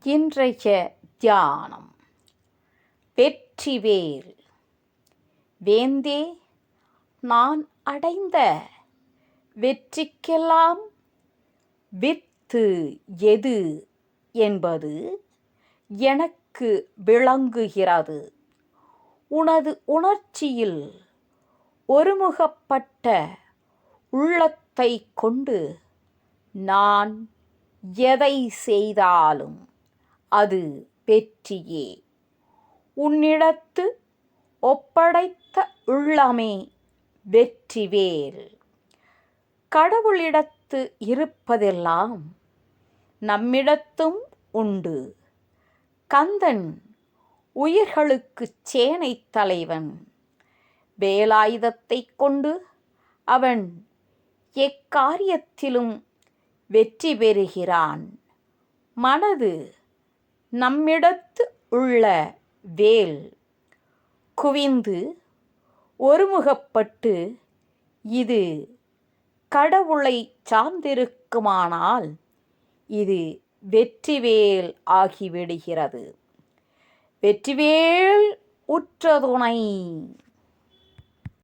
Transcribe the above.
இன்றைய தியானம். வெற்றிவேல். வேந்தே, நான் அடைந்த வெற்றிக்கெல்லாம் வித்து எது என்பது எனக்கு விளங்குகிறது. உனது உணர்ச்சியில் ஒருமுகப்பட்ட உள்ளத்தை கொண்டு நான் எதை செய்தாலும் அது வெற்றியே. உன்னிடத்து ஒப்படைத்த உள்ளமே வெற்றிவேல். கடவுளிடத்து இருப்பதெல்லாம் நம்மிடத்தும் உண்டு. கந்தன் உயிர்களுக்குச் சேனைத் தலைவன். வேலாயுதத்தை கொண்டு அவன் எக்காரியத்திலும் வெற்றி பெறுகிறான். மனது நம்மிடத்து உள்ள வேல் குவிந்து ஒருமுகப்பட்டு இது கடவுளை சார்ந்திருக்குமானால் இது வெற்றிவேல் ஆகிவிடுகிறது. வெற்றிவேல் உற்ற துணை.